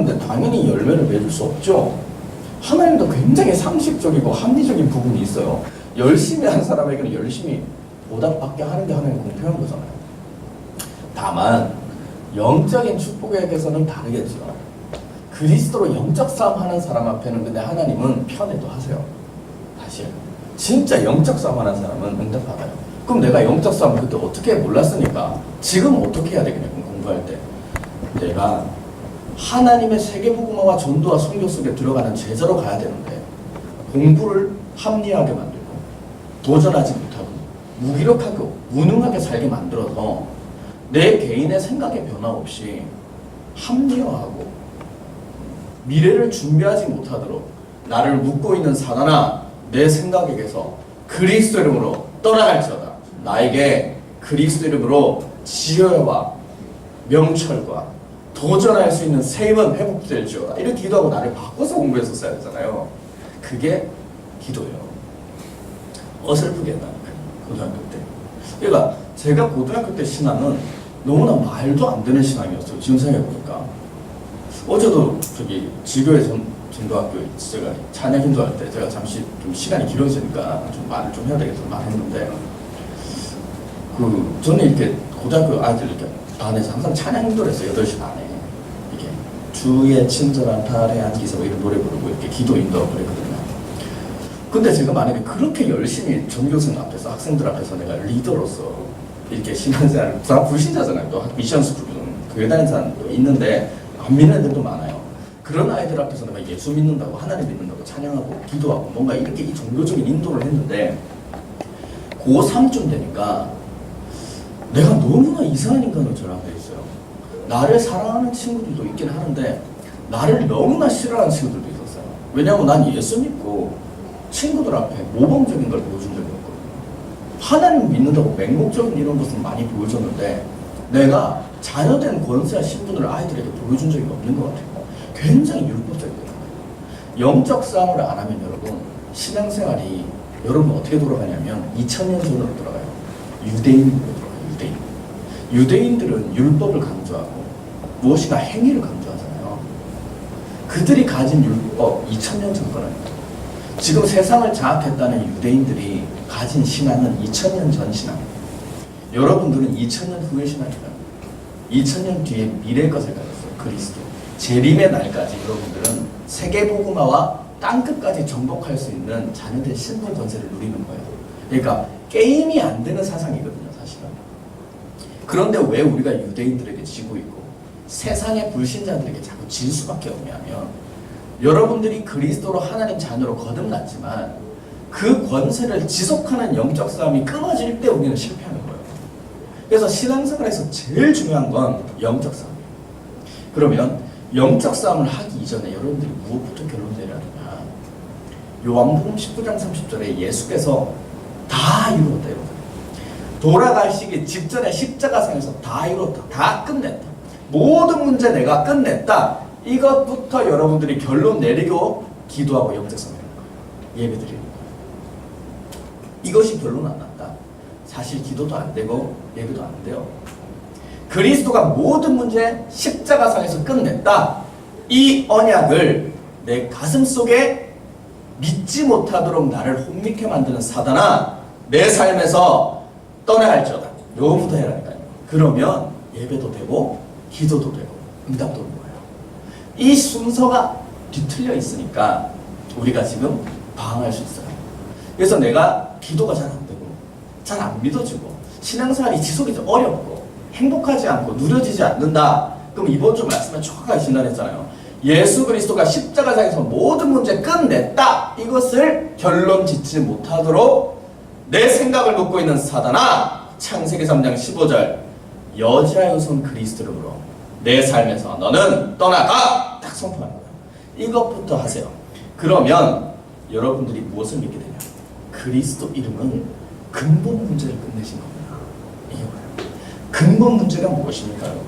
하는데 당연히 열매를 맺을 수 없죠. 하나님도 굉장히 상식적이고 합리적인 부분이 있어요. 열심히 한 사람에게는 열심히 보답받게 하는 게 하나님 공평한 거잖아요. 다만 영적인 축복에게서는 다르겠죠. 그리스도로 영적 싸움 하는 사람 앞에는 근데 하나님은 편애도 하세요. 사실 진짜 영적 싸움 하는 사람은 응답받아요. 그럼 내가 영적 싸움을 그때 어떻게 몰랐으니까 지금 어떻게 해야 되겠냐고 공부할 때 내가 하나님의 세계복음화와 전도와 선교 속에 들어가는 제자로 가야 되는데 공부를 합리하게 만들고 도전하지 못하고 무기력하고 무능하게 살게 만들어서 내 개인의 생각의 변화 없이 합리화하고 미래를 준비하지 못하도록 나를 묶고 있는 사단아 내 생각에게서 그리스도 이름으로 떠나갈지어다. 나에게 그리스도 이름으로 지혜와 명철과 도전할 수 있는 새 힘은 회복될지어다. 이렇게 기도하고 나를 바꿔서 공부했었어야 되잖아요. 그게 기도예요. 어설프게 나는 고등학교 때. 그러니까 제가 고등학교 때 신앙은 너무나 말도 안 되는 신앙이었어요. 지금 생각해보니까. 어제도 저기 지교회 전도학교 제가 찬양 인도할 때 제가 잠시 좀 시간이 길어지니까 좀 말을 좀 해야 되겠다 말했는데 저는 이렇게 고등학교 아이들 이렇게 반에서 항상 찬양 인도를 했어요. 8시 반에 이렇게 주의 친절한 발에 앉기서 뭐 이런 노래 부르고 이렇게 기도 인도하고 그랬거든요. 근데 제가 만약에 그렇게 열심히 전교생 앞에서 학생들 앞에서 내가 리더로서 이렇게 신앙생활 다 불신자잖아요. 또 미션 스쿨은 교회 다니는 사람도 있는데 안 믿는 애들도 많아요. 그런 아이들 앞에서 내가 예수 믿는다고 하나님 믿는다고 찬양하고 기도하고 뭔가 이렇게 이 종교적인 인도를 했는데 고3쯤 되니까 내가 너무나 이상한 인간으로 전환되어 있어요. 나를 사랑하는 친구들도 있긴 하는데 나를 너무나 싫어하는 친구들도 있었어요. 왜냐하면 난 예수 믿고 친구들 앞에 모범적인 걸 보여준 적이 없거든요. 하나님 믿는다고 맹목적인 이런 것을 많이 보여줬는데 내가 자녀된 권세와 신분을 아이들에게 보여준 적이 없는 것 같아요. 굉장히 율법적이거든요. 영적 싸움을 안 하면 여러분 신앙생활이 여러분 어떻게 돌아가냐면 2000년 전으로 돌아가요. 유대인으로 돌아가요. 유대인들은 율법을 강조하고 무엇이나 행위를 강조하잖아요. 그들이 가진 율법 2000년 전 거라니까. 지금 세상을 장악했다는 유대인들이 가진 신앙은 2000년 전 신앙이에요. 여러분들은 2000년 후의 신앙이다. 2000년 뒤에 미래의 것을 가졌어요. 그리스도. 재림의 날까지 여러분들은 세계복음화와 땅끝까지 정복할 수 있는 자녀들 신분 권세를 누리는 거예요. 그러니까 게임이 안 되는 사상이거든요. 사실은. 그런데 왜 우리가 유대인들에게 지고 있고 세상의 불신자들에게 자꾸 질 수밖에 없냐면 여러분들이 그리스도로 하나님 자녀로 거듭났지만 그 권세를 지속하는 영적 싸움이 끊어질 때 우리는 실패하는 거예요. 그래서 신앙생활에서 제일 중요한 건 영적 싸움이에요. 그러면 영적 싸움을 하기 이전에 여러분들이 무엇부터 결론 내려야 되냐. 요한복음 19장 30절에 예수께서 다 이루었다 이러거든요. 돌아가시기 직전에 십자가상에서 다 이뤘다. 다 끝냈다. 모든 문제 내가 끝냈다. 이것부터 여러분들이 결론 내리고 기도하고 영적 싸움을 하는 거예요. 예배 드리는 거예요. 이것이 결론 안 났다. 사실 기도도 안 되고 예배도 안 돼요. 그리스도가 모든 문제 십자가상에서 끝냈다. 이 언약을 내 가슴 속에 믿지 못하도록 나를 혼미케 만드는 사단아 내 삶에서 떠나갈지어다. 요거부터 해라니까요. 그러면 예배도 되고 기도도 되고 응답도 오는 거예요. 이 순서가 뒤틀려 있으니까 우리가 지금 방황할 수 있어요. 그래서 내가 기도가 잘 안 되고 잘 안 믿어지고 신앙생활이 지속이 좀 어렵고 행복하지 않고 누려지지 않는다. 그럼 이번 주 말씀에 정확하게 진단했잖아요. 예수 그리스도가 십자가상에서 모든 문제 끝냈다. 이것을 결론 짓지 못하도록 내 생각을 놓고 있는 사단아 창세기 3장 15절 여자의 손 그리스도 이름으로 내 삶에서 너는 떠나가 딱 선포하는 거예요. 이것부터 하세요. 그러면 여러분들이 무엇을 믿게 되냐. 그리스도 이름은 근본 문제를 끝내신 겁니다. 이게 뭐예요? 근본 문제가 무엇입니까 여러분?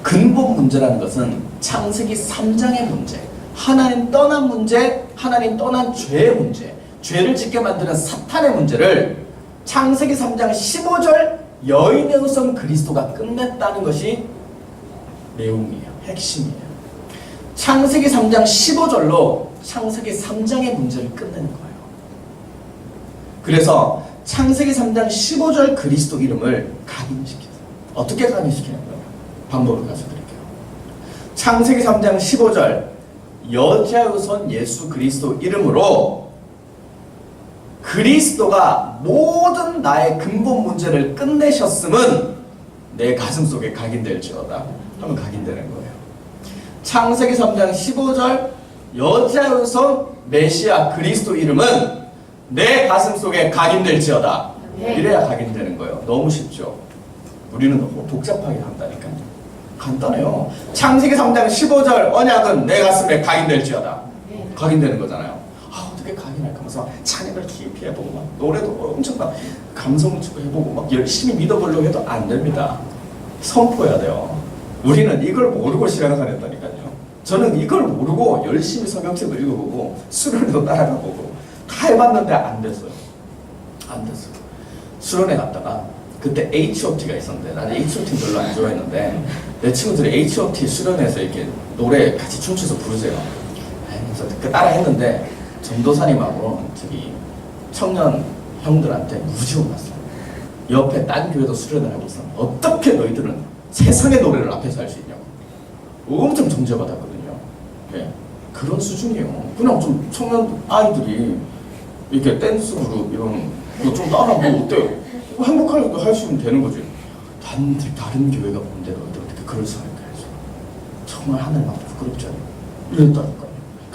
근본 문제라는 것은 창세기 3장의 문제, 하나님 떠난 문제, 하나님 떠난 죄의 문제, 죄를 짓게 만드는 사탄의 문제를 창세기 3장 15절 여인의 후손 그리스도가 끝냈다는 것이 내용이에요. 핵심이에요. 창세기 3장 15절로 창세기 3장의 문제를 끝내는 거예요. 그래서 창세기 3장 15절 그리스도 이름을 각인시켜요. 어떻게 각인시키냐고요? 방법을 가르쳐드릴게요. 창세기 3장 15절 여자우선 예수 그리스도 이름으로 그리스도가 모든 나의 근본 문제를 끝내셨음은 내 가슴속에 각인될지어다 하면 각인되는 거예요. 창세기 3장 15절 여자우선 메시아 그리스도 이름은 내 가슴속에 각인될지어다. 이래야 각인되는 거예요. 너무 쉽죠? 우리는 너무 복잡하게 한다니까요. 간단해요. 창세기 3장 15절 언약은 내 가슴에 각인될지어다. 각인되는 거잖아요. 어떻게 각인할까 하면서 찬양을 깊이 해보고 막 노래도 엄청 막 감성을 주고 해보고 막 열심히 믿어보려고 해도 안 됩니다. 선포해야 돼요. 우리는 이걸 모르고 신앙을 다녔다니까요. 저는 이걸 모르고 열심히 성경책도 읽어보고 수련회도 따라가보고 다 해봤는데 안 됐어요. 안 됐어요. 수련회 갔다가 그때 H.O.T가 있었는데 나는 H.O.T 별로 안 좋아했는데 내 친구들이 H.O.T 수련회에서 이렇게 노래 같이 춤춰서 부르세요. 그래서 따라 했는데 전도사님하고 저기 청년 형들한테 무지 혼났어요. 옆에 딴 교회도 수련을 하고 있어. 어떻게 너희들은 세상의 노래를 앞에서 할 수 있냐고. 엄청 정죄받았거든요. 네. 그런 수준이에요. 그냥 좀 청년 아이들이 이렇게 댄스 그룹 이런 거 좀 따라하고 어때요? 행복하게 할 수 있으면 되는 거지. 다른 교회가 본데 너희들 어떻게 그럴 수 있을까 해서 정말 하늘만 부끄럽지 않아요. 이랬다니까요.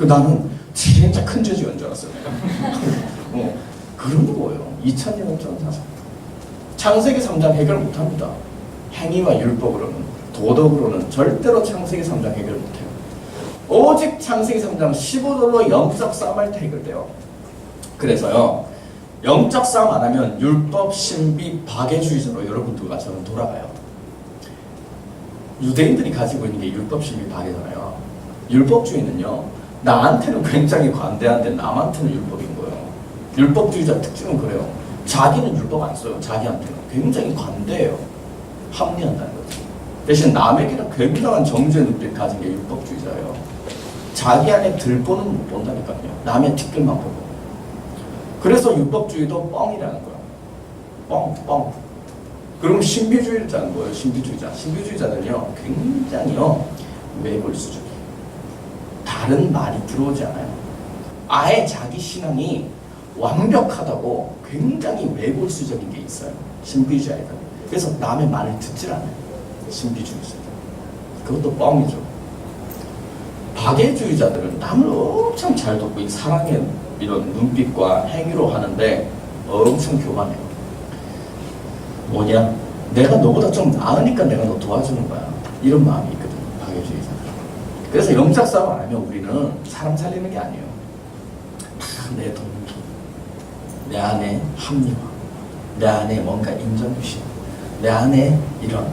나는 진짜 큰 죄지은 줄 알았어요. 내가. 그런 거예요. 2000년 전 사상. 창세기 3장 해결 못합니다. 행위와 율법으로는, 도덕으로는 절대로 창세기 3장 해결 못해요. 오직 창세기 3장 15절로 영적 싸움할 때 해결돼요. 그래서요, 영적 싸움 안 하면 율법, 신비, 박애주의자로 여러분들과 저는 돌아가요. 유대인들이 가지고 있는 게 율법, 신비, 박애잖아요. 율법주의는요, 나한테는 굉장히 관대한데 남한테는 율법인 거예요. 율법주의자 특징은 그래요. 자기는 율법 안 써요. 자기한테는 굉장히 관대해요. 합리한다는 거죠. 대신 남에게는 굉장한 정죄 눈빛 가진 게 율법주의자예요. 자기 안에 들보는 못 본다니까요. 남의 뒷글만 보고. 그래서 율법주의도 뻥이라는 거예요. 뻥. 그럼 신비주의자는 뭐예요? 신비주의자. 신비주의자는요, 굉장히요, 외골수적이에요. 다른 말이 들어오지 않아요. 아예 자기 신앙이 완벽하다고 굉장히 외골수적인 게 있어요. 신비주의자들. 그래서 남의 말을 듣질 않아요. 신비주의자들. 그것도 뻥이죠. 박애주의자들은 남을 엄청 잘 돕고 사랑의 이런 눈빛과 행위로 하는데 엄청 교만해요. 뭐냐? 내가 너보다 좀 나으니까 내가 너 도와주는 거야. 이런 마음이 있거든요. 박애주의자들. 그래서 영적 싸움 안 하면 우리는 사람 살리는 게 아니에요. 다 내 동기, 내 안에 합리화, 내 안에 뭔가 인정유심, 내 안에 이런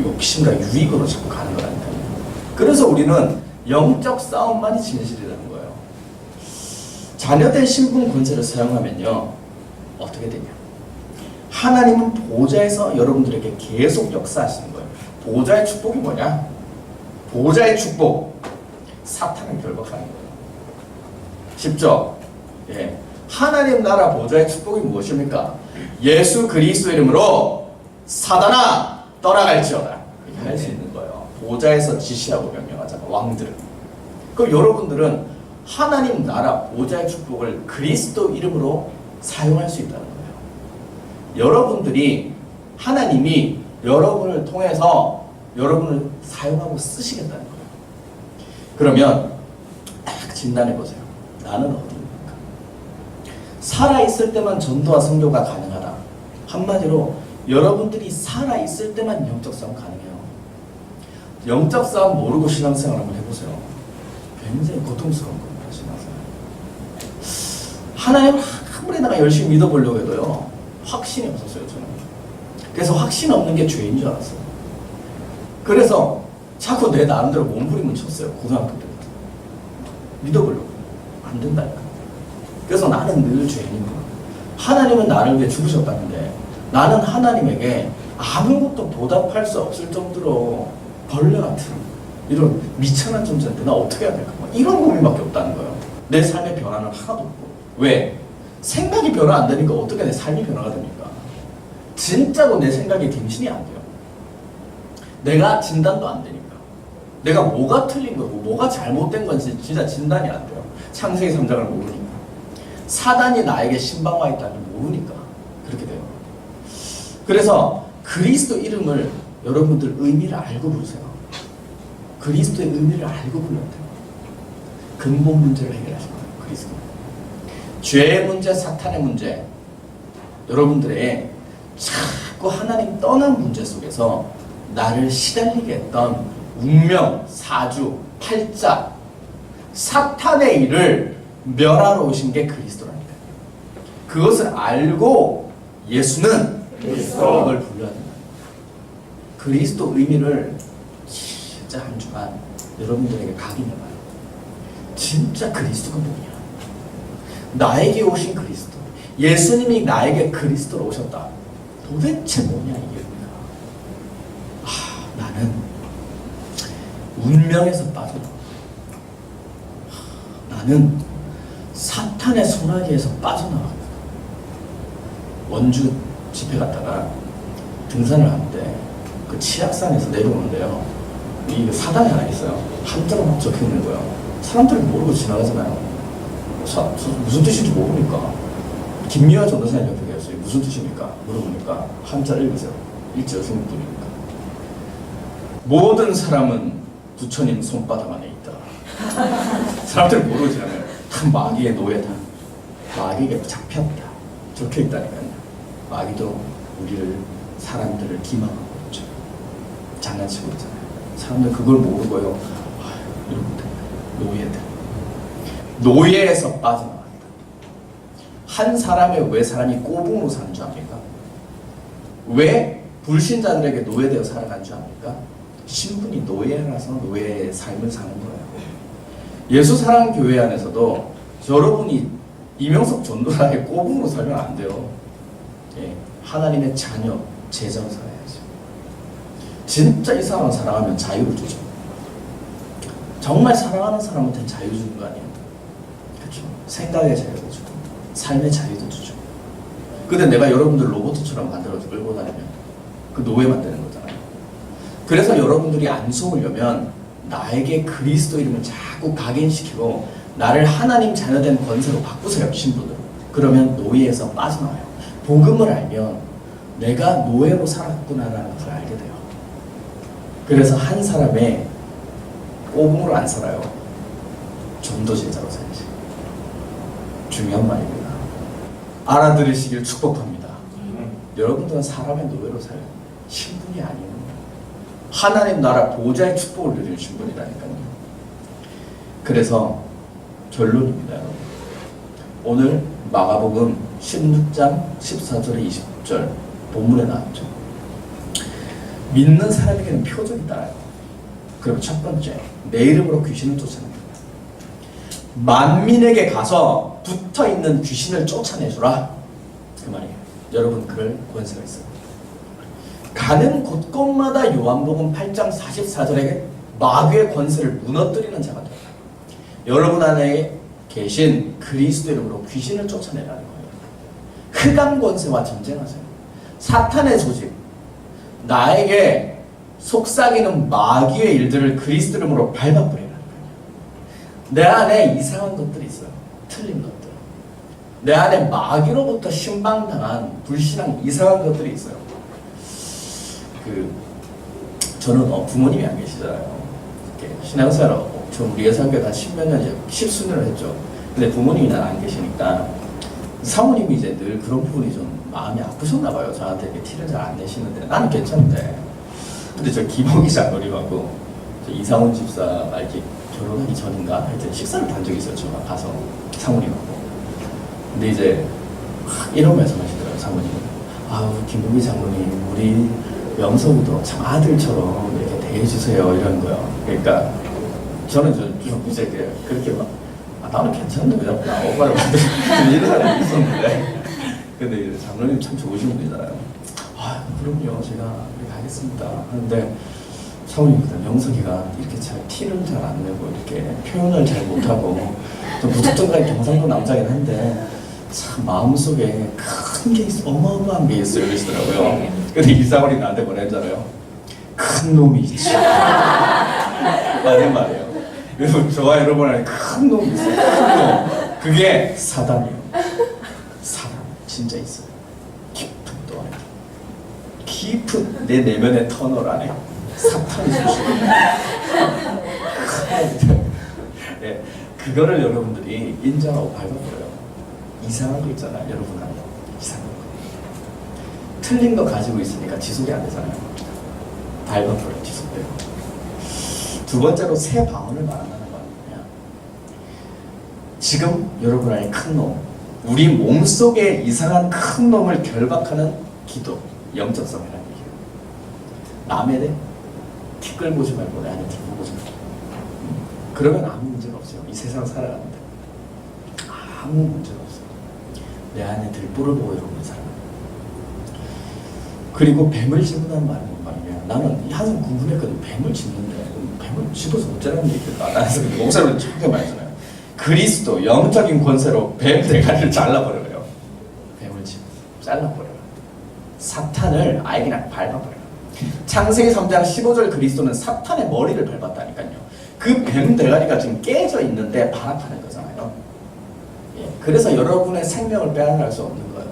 욕심과 유익으로 자꾸 가는 거라니까요. 그래서 우리는 영적 싸움만이 진실이라는 거예요. 자녀된 신분 권세를 사용하면요, 어떻게 되냐? 하나님은 보좌에서 여러분들에게 계속 역사하시는 거예요. 보좌의 축복이 뭐냐? 보좌의 축복, 사탄을 결박하는 거예요. 쉽죠? 예. 하나님 나라 보좌의 축복이 무엇입니까? 예수 그리스도 이름으로 사단아 떠나갈지어다. 이렇게 할 수 있는 거예요. 보좌에서 지시하고 명령하잖아, 왕들은. 그럼 여러분들은 하나님 나라 보좌의 축복을 그리스도 이름으로 사용할 수 있다는 거예요. 여러분들이 하나님이 여러분을 통해서 여러분을 사용하고 쓰시겠다는 거예요. 그러면 딱 진단해 보세요. 나는 어디입니까? 살아있을 때만 전도와 선교가 가능하다. 한마디로 여러분들이 살아있을 때만 영적 싸움 가능해요. 영적 싸움 모르고 신앙생활 한번 해보세요. 굉장히 고통스러운 겁니다. 신앙생활. 하나님을 아무리 내가 열심히 믿어보려고 해도요, 확신이 없었어요. 저는. 그래서 확신 없는 게 죄인 줄 알았어요. 그래서 자꾸 내 나름대로 몸부림을 쳤어요. 고등학교 때부터. 믿어보려고. 안 된다니까. 그래서 나는 늘 죄인인 거야. 하나님은 나를 위해 죽으셨다는데 나는 하나님에게 아무것도 보답할 수 없을 정도로 벌레 같은 이런 미천한 존재인데 나 어떻게 해야 될까? 이런 고민밖에 없다는 거예요. 내 삶의 변화는 하나도 없고. 왜? 생각이 변화 안 되니까 어떻게 내 삶이 변화가 됩니까? 진짜로 내 생각이 갱신이 안 돼요. 내가 진단도 안 되니까. 내가 뭐가 틀린 거고 뭐가 잘못된 건지 진짜 진단이 안 돼요. 창세기 3장을 모르니까. 사단이 나에게 신방와 있다는 걸 모르니까 그렇게 돼요. 그래서 그리스도 이름을 여러분들 의미를 알고 부르세요. 그리스도의 의미를 알고 불러야 돼요. 근본 문제를 해결하신 거예요. 그리스도. 죄의 문제, 사탄의 문제, 여러분들의 자꾸 하나님 떠난 문제 속에서 나를 시달리게 했던 운명, 사주, 팔자, 사탄의 일을 멸하러 오신 게 그리스도랍니다. 그것을 알고 예수는 이걸 불러야 된다. 그리스도 의미를 진짜 한 주간 여러분들에게 각인해봐요. 진짜 그리스도가 뭐냐? 나에게 오신 그리스도. 예수님이 나에게 그리스도로 오셨다. 도대체 뭐냐 이게 우리가. 나는 운명에서 빠져나와. 나는 사탄의 소나기에서 빠져나와. 원주 집회 갔다가 등산을 하는데 그 치악산에서 내려오는데요. 이 사당이 하나 있어요. 한자로 막 적혀 있는 거예요. 사람들이 모르고 지나가잖아요. 무슨 뜻인지 모르니까. 김미화 전도사님 옆에 계셨어요. 무슨 뜻입니까? 물어보니까 한자를 읽으세요. 일제어 중국분이니까. 모든 사람은 부처님 손바닥 안에 있다. 사람들이 모르고 지나가요. 다 마귀의 노예다. 마귀에게 잡혔다. 적혀 있다니까요. 마귀도 우리를, 사람들을 기망하고 있죠. 장난치고 있잖아요. 사람들 그걸 모르고요. 이러고 노예들. 노예에서 빠져나왔다. 한 사람의 왜 사람이 꼬붕으로 사는 줄 압니까? 왜 불신자들에게 노예되어 살아간 줄 압니까? 신분이 노예라서 노예의 삶을 사는 거예요. 예수 사랑 교회 안에서도 여러분이 이명석 전도사의 꼬붕으로 살면 안 돼요. 예, 하나님의 자녀, 제자로 살아야죠. 진짜 이 사람을 사랑하면 자유를 주죠. 정말 사랑하는 사람한테는 자유 주는 거 아니에요? 그렇죠? 생각의 자유도 주고 삶의 자유도 주죠. 근데 내가 여러분들 로봇처럼 만들어서 끌고 다니면 그 노예만 되는 거잖아요. 그래서 여러분들이 안 속으려면 나에게 그리스도 이름을 자꾸 각인시키고 나를 하나님 자녀된 권세로 바꾸세요. 신분으로. 그러면 노예에서 빠져나와요. 복음을 알면 내가 노예로 살았구나라는 것을 알게 돼요. 그래서 한 사람의 꼬붕으로 안 살아요. 전도 제자로 살지. 중요한 말입니다. 알아들으시길 축복합니다. 여러분들은 사람의 노예로 살아요. 신분이 아니에요. 하나님 나라 보좌의 축복을 누리는 신분이라니까요. 그래서 결론입니다. 여러분. 오늘 마가복음 16장 14절에 20절 본문에 나왔죠. 믿는 사람에게는 표적이 따라요. 그리고 첫 번째, 내 이름으로 귀신을 쫓아냅니다. 만민에게 가서 붙어있는 귀신을 쫓아내주라. 그 말이에요. 여러분 그럴 권세가 있어요. 가는 곳곳마다 요한복음 8장 44절에 마귀의 권세를 무너뜨리는 자가 됩니다. 여러분 안에 계신 그리스도 이름으로 귀신을 쫓아내라는 거예요. 흑암 권세와 전쟁하세요. 사탄의 조직, 나에게 속삭이는 마귀의 일들을 그리스도 이름으로 밟아버리라는 거예요. 내 안에 이상한 것들이 있어요. 틀린 것들. 내 안에 마귀로부터 신방당한 불신앙 이상한 것들이 있어요. 저는 부모님이 안 계시잖아요. 신앙생활하고 전 우리 예상교회 한 10몇 년, 10수년을 했죠. 근데 부모님이 난 안 계시니까 사모님이 이제 늘 그런 부분이 좀 마음이 아프셨나 봐요. 저한테 이렇게 티를 잘 안 내시는데 나는 괜찮은데. 근데 저 김홍희 장로님하고 이상훈 집사가 이렇게 결혼하기 전인가 하여튼 식사를 한 적이 있어요. 제가 가서 사모님하고. 근데 이제 이런 말씀하시더라고요. 사모님은. 아우 김홍희 장로님 우리 명석이도 참 아들처럼 이렇게 대해주세요 이런 거요. 그러니까 저는 좀 이제 그렇게 막 나는 괜찮은데 왜 자꾸 나오고 이런 사람이 있었는데 근데 장로님 참 좋으신 분이잖아요. 그럼요 제가 그렇게 하겠습니다 하는데 사모님, 영석이가 이렇게 잘 티를 잘 안 내고 이렇게 표현을 잘 못하고 좀 무뚝뚝한 경상도 남자긴 한데 참 마음속에 큰 게 있어, 어마어마한 게 있어요 이러시더라고요. 근데 이상원이 나한테 뭐랬잖아요. 큰 놈이 있지. 맞는 말이에요. 여러분, 저와 여러분한테 큰 놈이 있어요. 큰 놈. 그게 사단이에요. 사단 진짜 있어요. 깊은 또 안에, 깊은 내 내면의 터널 안에 사탄이 숨쉬고 네, 그거를 여러분들이 인정하고 밟아버려요. 이상한 거 있잖아요, 여러분 안에. 이상한 거. 틀린 거 가지고 있으니까 지속이 안 되잖아요. 밟아버려요, 지속돼요. 두 번째로 새 방언을 말한다는 거예요. 지금 여러분 안에 큰 놈, 우리 몸속에 이상한 큰 놈을 결박하는 기도, 영적 싸움이라는 얘기예요. 남의 내 티 끌보지 말고 내 안에 들보지 말고. 그러면 아무 문제가 없어요. 이 세상 살아가는데 아무 문제가 없어요. 내 안에 들보를 보고 여러분이 살아가요. 그리고 뱀을 집는다는 말은 뭔 말이냐. 나는 항상 궁금했거든. 뱀을 집는데 뱀을 집어서 어쩌라는 얘기일까. 나는 목사님은 절대 말하잖아요. 그리스도 영적인 권세로 뱀 대가리를 잘라버려요. 뱀을 집어서 잘라버려요. 사탄을 아예 그냥 밟아버려요. 창세기 3장 15절 그리스도는 사탄의 머리를 밟았다니까요. 그 뱀 대가리가 지금 깨져 있는데 반합하는 거잖아요. 예, 그래서 여러분의 생명을 빼앗을 수 없는 거예요.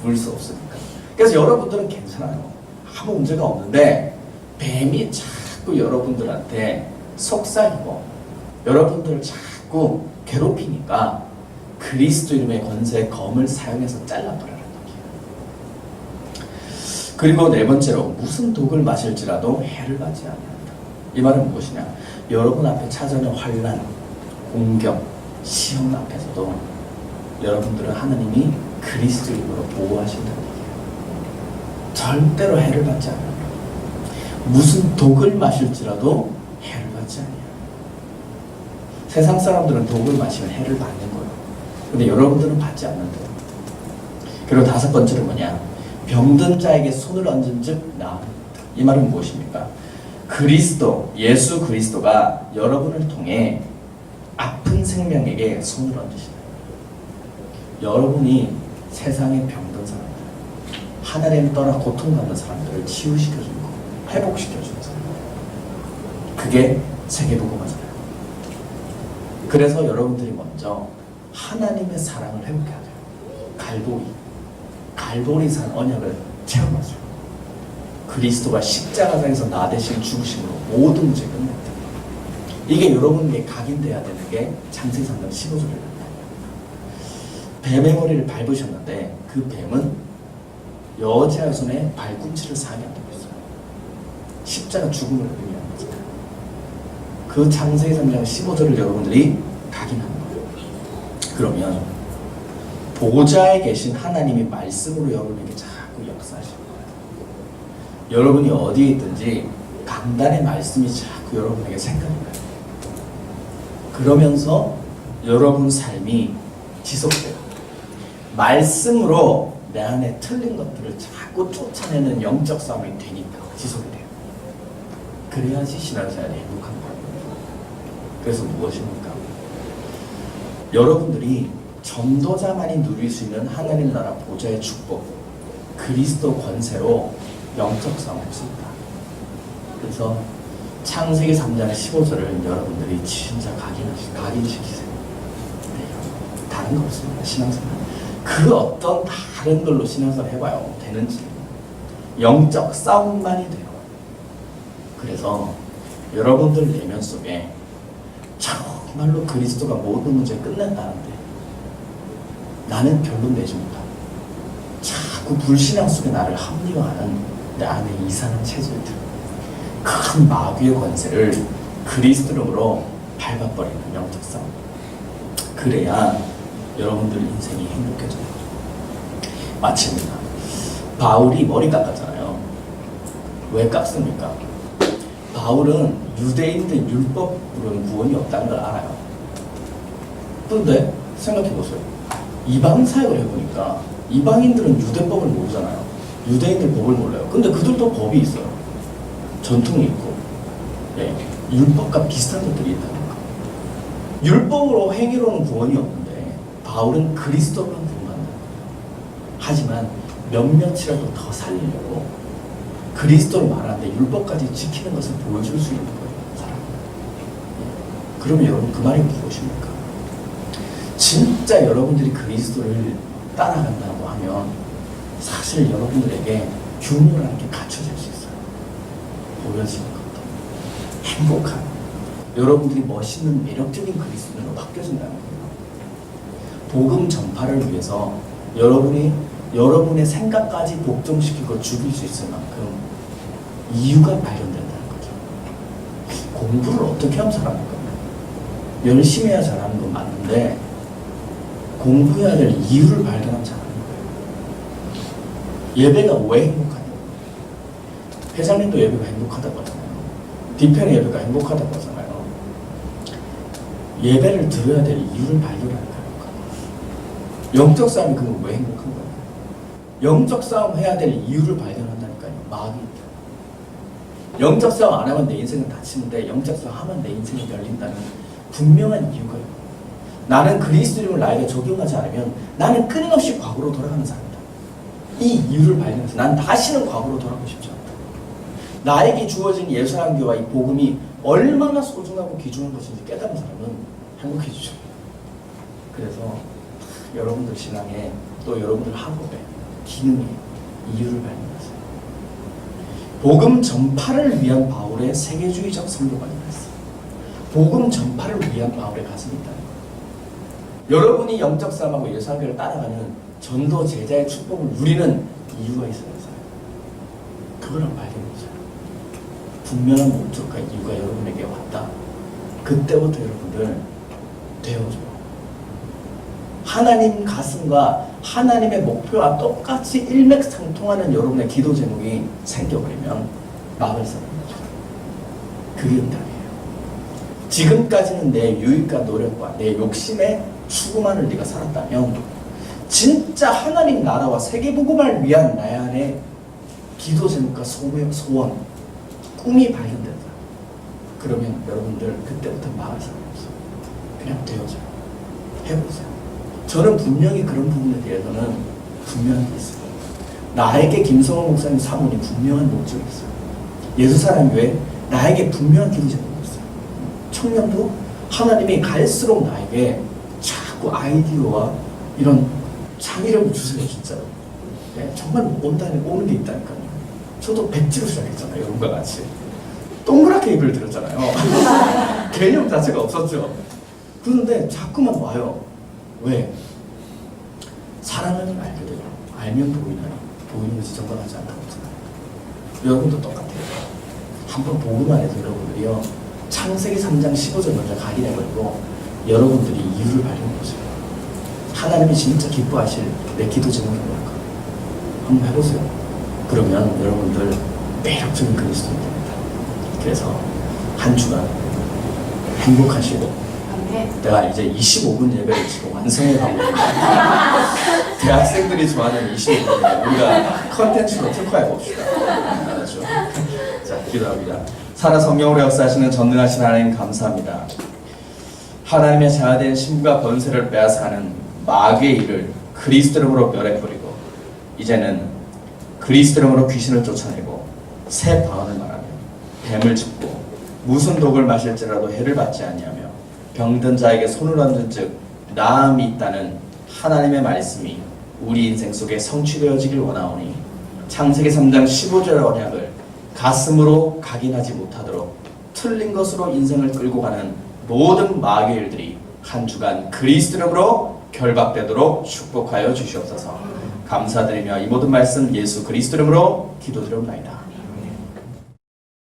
물 수 없으니까. 그래서 여러분들은 괜찮아요. 아무 문제가 없는데 뱀이 자꾸 여러분들한테 속삭이고 여러분들을 자꾸 괴롭히니까 그리스도 이름의 권세의 검을 사용해서 잘라버려라. 그리고 네 번째로 무슨 독을 마실지라도 해를 받지 아니한다. 이 말은 무엇이냐? 여러분 앞에 찾아오는 환난, 공격, 시험 앞에서도 여러분들은 하나님이 그리스도 이름으로 보호하신다는 얘기예요. 절대로 해를 받지 않아요. 무슨 독을 마실지라도 해를 받지 않아요. 세상 사람들은 독을 마시면 해를 받는 거예요. 근데 여러분들은 받지 않는데요. 그리고 다섯 번째는 뭐냐? 병든 자에게 손을 얹은 즉 나으리다. 이 말은 무엇입니까? 그리스도, 예수 그리스도가 여러분을 통해 아픈 생명에게 손을 얹으시다. 여러분이 세상에 병든 사람들, 하나님 떠나 고통받는 사람들을 치유시켜주고 회복시켜주는 사람, 그게 세계복음화잖아요. 그래서 여러분들이 먼저 하나님의 사랑을 회복해야 돼요. 갈보리산 언약을 체험하죠. 그리스도가 십자가상에서 나 대신 죽으심으로 모든 문제 끝냈다. 이게 여러분에게 각인돼야 되는 게 창세기 3장 15절입니다. 뱀의 머리를 밟으셨는데 그 뱀은 여자의 손에 발꿈치를 상하게 한다고 했어요. 십자가 죽음을 의미하는 거잖아요. 그 창세기 3장 15절을 여러분들이 각인하는 거예요. 그러면 보좌에 계신 하나님이 말씀으로 여러분에게 자꾸 역사하시는 거예요. 여러분이 어디에 있든지 강단의 말씀이 자꾸 여러분에게 생각이 나요. 그러면서 여러분 삶이 지속돼요. 말씀으로 내 안에 틀린 것들을 자꾸 쫓아내는 영적 싸움이 되니까 지속이 돼요. 그래야지 신앙생활이 행복한 거예요. 그래서 무엇입니까? 여러분들이 전도자만이 누릴 수 있는 하나님 나라 보좌의 축복, 그리스도 권세로 영적 싸움을 할 수 있다. 그래서 창세기 3장 15절을 여러분들이 진짜 각인시키세요. 네, 다른 거 없습니다. 신앙생활. 그 어떤 다른 걸로 신앙생활 해봐요. 되는지. 영적 싸움만이 돼요. 그래서 여러분들 내면 속에 정말로 그리스도가 모든 문제 끝낸다는데 나는 결론 내지 못하고 자꾸 불신앙 속에 나를 합리화하는 내 안에 이상한 체질들, 큰 마귀의 권세를 그리스도로 밟아버리는 영적 싸움. 그래야 여러분들 인생이 행복해져요. 마칩니다. 바울이 머리 깎았잖아요. 왜 깎습니까? 바울은 유대인들 율법으로는 구원이 없다는 걸 알아요. 그런데 생각해보세요. 이방 사역을 해보니까 이방인들은 유대법을 모르잖아요. 유대인들 법을 몰라요. 근데 그들도 법이 있어요. 전통이 있고 예, 율법과 비슷한 것들이 있다는 거. 율법으로 행위로는 구원이 없는데 바울은 그리스도로는 구원한다. 하지만 몇몇이라도 더 살리려고 그리스도를 말하는데 율법까지 지키는 것을 보여줄 수 있는 거예요. 사람. 예. 그러면 여러분 그 말이 무엇입니까? 진짜 여러분들이 그리스도를 따라간다고 하면 사실 여러분들에게 규모라는 게 갖춰질 수 있어요. 보여지는 것도 행복한 여러분들이 멋있는 매력적인 그리스도인으로 바뀌어진다는 거예요. 복음 전파를 위해서 여러분의 생각까지 복종시키고 죽일 수 있을 만큼 이유가 발견된다는 거죠. 공부를 어떻게 하면 잘합니까? 열심히 해야 잘하는 건 맞는데 공부해야 될 이유를 발견하면 잘하는 거예요. 예배가 왜 행복하냐고. 회장님도 예배가 행복하다고 하잖아요. 뒤편의 예배가 행복하다고 하잖아요. 예배를 드려야 될 이유를 발견하는 거예요. 영적 싸움이 그건 왜 행복한 거예요? 영적 싸움 해야 될 이유를 발견한다니까요. 마음이 있다. 영적 싸움 안 하면 내 인생은 닫히는데 영적 싸움 하면 내 인생이 열린다는 분명한 이유가 있고, 나는 그리스도인을 나에게 적용하지 않으면 나는 끊임없이 과거로 돌아가는 사람이다. 이 이유를 발견해서 난 다시는 과거로 돌아가고 싶지 않다. 나에게 주어진 예수한교와 이 복음이 얼마나 소중하고 귀중한 것인지 깨달은 사람은 행복해지죠. 그래서 여러분들 신앙에 또 여러분들 학업에 기능에 이유를 발견하세요. 복음 전파를 위한 바울의 세계주의적 선교가 있어요. 복음 전파를 위한 바울의 가슴이 있다는 거예요. 여러분이 영적 싸움하고 예수한교를 따라가는 전도 제자의 축복을 누리는 이유가 있어요. 그걸 한번 발견해보세요. 분명한 목적과 이유가 여러분에게 왔다. 그때부터 여러분들 되어줘요. 하나님 가슴과 하나님의 목표와 똑같이 일맥상통하는 여러분의 기도 제목이 생겨버리면 막을 서는 거죠. 그게 응답이에요. 지금까지는 내 유익과 노력과 내 욕심의 추구만을 네가 살았다면 진짜 하나님 나라와 세계복음을 위한 나의 안에 기도 제목과 소원, 꿈이 발견된다. 그러면 여러분들 그때부터 막을 사람이 없어요. 그냥 되어져요. 해보세요. 저는 분명히 그런 부분에 대해서는 분명한 게 있어요. 나에게 김성원 목사님 사모님 분명한 목적이 있어요. 예수사랑교회 나에게 분명한 기도 제목이 있어요. 청년도 하나님이 갈수록 나에게 자꾸 아이디어와 이런 창의력을 주세요. 진짜로. 네, 정말 오는 게 있다니까요. 저도 백지로 시작했잖아요. 여러분과 같이. 동그랗게 예배를 드렸잖아요. 개념 자체가 없었죠. 그런데 자꾸만 와요. 왜? 사랑을 알게 되고 알면 보이는 것이 정당하지 않다고 생각해요. 여러분도 똑같아요. 한번 보고 말해서 여러분들이요, 창세기 3장 15절 먼저 각인해버리고 여러분들이 이유를 발견해보세요. 하나님이 진짜 기뻐하실 내 기도 제목이 뭘까? 한번 해보세요. 그러면 여러분들 매력적인 그리스도인이 됩니다. 그래서 한 주간 행복하시고, 내가 이제 25분 예배를 지금 완성해 가고 있습니다. 대학생들이 좋아하는 25분 우리가 컨텐츠로 특화해 봅시다. 알았죠? 자, 기도합니다. 살아 성령으로 역사하시는 전능하신 하나님 감사합니다. 하나님의 자아된 신부가 권세를 빼앗아가는 마귀의 일을 그리스도 이름으로 멸해버리고 이제는 그리스도 이름으로 귀신을 쫓아내고 새 방언을 말하며 뱀을 짚고 무슨 독을 마실지라도 해를 받지 아니하며 병든 자에게 손을 얹은 즉 나음이 있다는 하나님의 말씀이 우리 인생 속에 성취되어지길 원하오니 창세기 3장 15절의 언약을 가슴으로 각인하지 못하도록 틀린 것으로 인생을 끌고 가는 모든 마귀의 일들이 한 주간 그리스도 이름으로 결박되도록 축복하여 주시옵소서. 감사드리며 이 모든 말씀 예수 그리스도 이름으로 기도드려옵나이다.